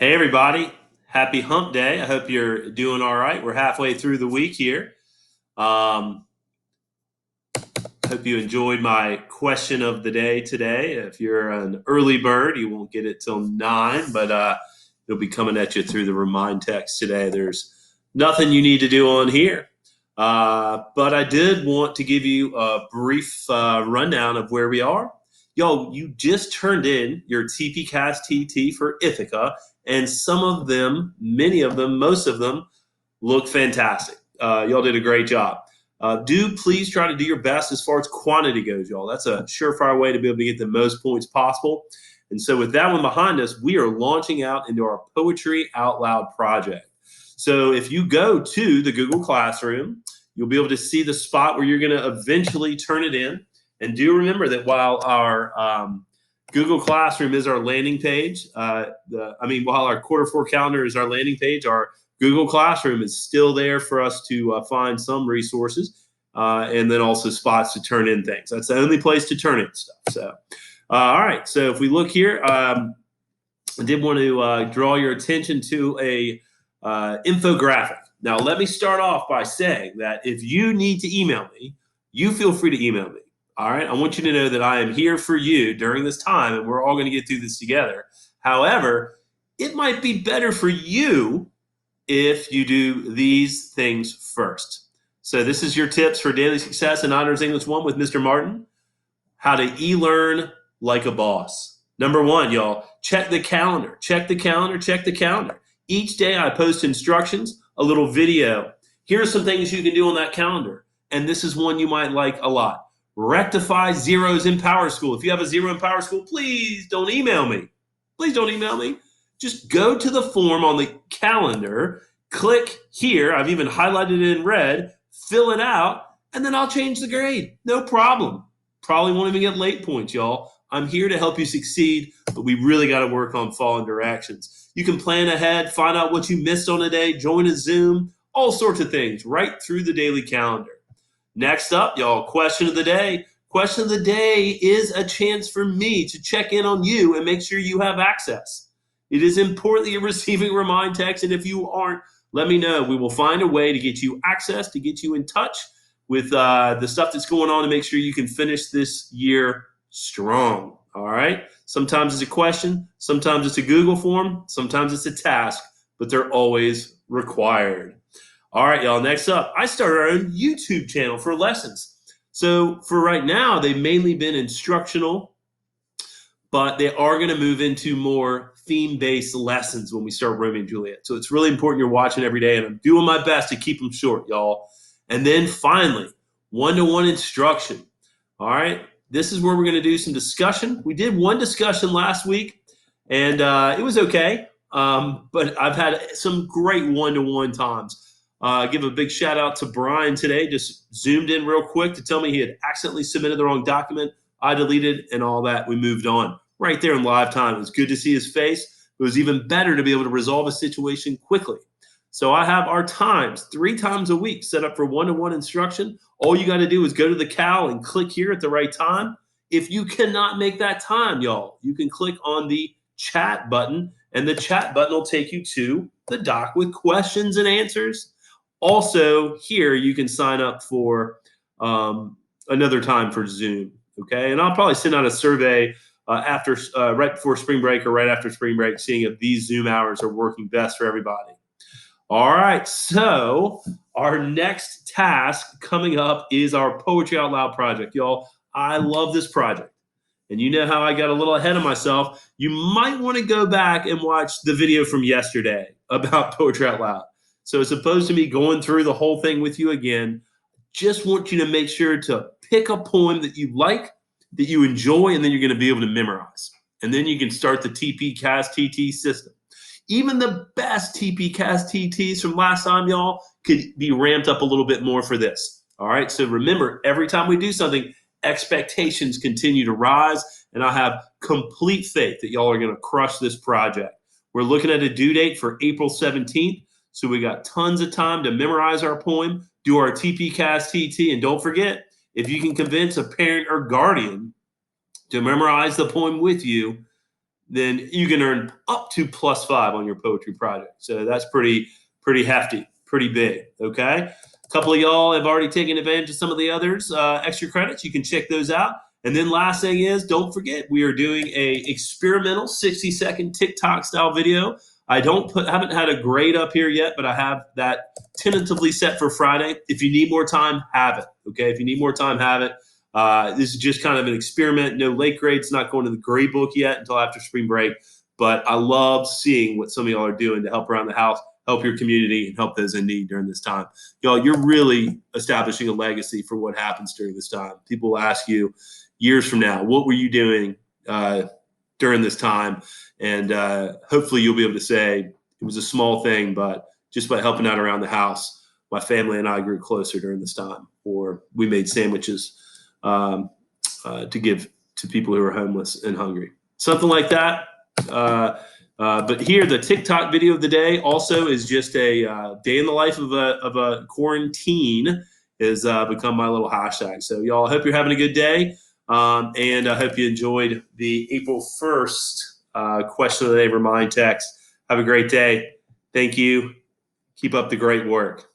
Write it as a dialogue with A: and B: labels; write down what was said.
A: Hey, everybody. Happy hump day. I hope you're doing all right. We're halfway through the week here. Um, hope you enjoyed my question of the day today. If you're an early bird, you won't get it till 9, but it'll be coming at you through the remind text today. There's nothing you need to do on here. But I did want to give you a brief rundown of where we are. Yo, you just turned in your TPCast TT for Ithaca, and some of them, many of them, most of them look fantastic. Y'all did a great job. Do please try to do your best as far as quantity goes, y'all. That's a surefire way to be able to get the most points possible. And so, with that one behind us, we are launching out into our Poetry Out Loud project. So, if you go to the Google Classroom, you'll be able to see the spot where you're going to eventually turn it in. And do remember that while our Google Classroom is our landing page, while our Q4 calendar is our landing page, our Google Classroom is still there for us to find some resources and then also spots to turn in things. That's the only place to turn in stuff. So, all right. So if we look here, I did want to draw your attention to a infographic. Now, let me start off by saying that if you need to email me, you feel free to email me. All right. I want you to know that I am here for you during this time, and we're all going to get through this together. However, it might be better for you if you do these things first. So this is your tips for daily success in Honors English 1 with Mr. Martin. How to e-learn like a boss. Number 1, y'all, check the calendar. Check the calendar, check the calendar. Each day I post instructions, a little video. Here are some things you can do on that calendar. And this is one you might like a lot. Rectify zeros in PowerSchool. If you have a zero in PowerSchool, please don't email me. Please don't email me. Just go to the form on the calendar, click here. I've even highlighted it in red, fill it out, and then I'll change the grade. No problem. Probably won't even get late points, y'all. I'm here to help you succeed, but we really got to work on falling directions. You can plan ahead, find out what you missed on a day, join a Zoom, all sorts of things right through the daily calendar. Next up, y'all, question of the day. Question of the day is a chance for me to check in on you and make sure you have access. It is important that you're receiving remind text, and if you aren't, let me know. We will find a way to get you access, to get you in touch with the stuff that's going on to make sure you can finish this year strong. All right? Sometimes it's a question, sometimes it's a Google form, sometimes it's a task, but they're always required. All right, y'all, next up, I started our own YouTube channel for lessons. So for right now, they've mainly been instructional, but they are going to move into more theme-based lessons when we start Romeo and Juliet. So it's really important you're watching every day, and I'm doing my best to keep them short, y'all. And then finally, one-to-one instruction. All right, this is where we're going to do some discussion. We did one discussion last week, and it was okay, but I've had some great one-to-one times. Give a big shout out to Brian today. Just zoomed in real quick to tell me he had accidentally submitted the wrong document. I deleted and all that. We moved on right there in live time. It was good to see his face. It was even better to be able to resolve a situation quickly. So I have our times 3 times a week set up for one-to-one instruction. All you got to do is go to the Cal and click here at the right time. If you cannot make that time, y'all, you can click on the chat button, and the chat button will take you to the doc with questions and answers. Also, here you can sign up for another time for Zoom. Okay, and I'll probably send out a survey after right before spring break or right after spring break, seeing if these Zoom hours are working best for everybody. All right, so our next task coming up is our Poetry Out Loud project. Y'all, I love this project. And you know how I got a little ahead of myself. You might want to go back and watch the video from yesterday about Poetry Out Loud. So as opposed to me going through the whole thing with you again, just want you to make sure to pick a poem that you like, that you enjoy, and then you're going to be able to memorize. And then you can start the TP-Cast TT system. Even the best TP-Cast TTs from last time, y'all, could be ramped up a little bit more for this. All right, so remember, every time we do something, expectations continue to rise, and I have complete faith that y'all are going to crush this project. We're looking at a due date for April 17th, so we got tons of time to memorize our poem, do our TP-Cast TT, and don't forget, if you can convince a parent or guardian to memorize the poem with you, then you can earn up to +5 on your poetry project. So that's pretty hefty, pretty big. Okay. A couple of y'all have already taken advantage of some of the others extra credits. You can check those out. And then last thing is, don't forget, we are doing a experimental 60-second TikTok style video. I haven't had a grade up here yet, but I have that tentatively set for Friday. If you need more time, have it. Okay. If you need more time, have it. This is just kind of an experiment. No late grades, not going to the grade book yet until after spring break. But I love seeing what some of y'all are doing to help around the house, help your community, and help those in need during this time. Y'all, you're really establishing a legacy for what happens during this time. People will ask you years from now, what were you doing during this time? And hopefully you'll be able to say it was a small thing, but just by helping out around the house, my family and I grew closer during this time. Or we made sandwiches to give to people who are homeless and hungry. Something like that. But here, the TikTok video of the day also is just a day in the life of a quarantine has become my little hashtag. So y'all, I hope you're having a good day. And I hope you enjoyed the April 1st question of the day remind text. Have a great day. Thank you. Keep up the great work.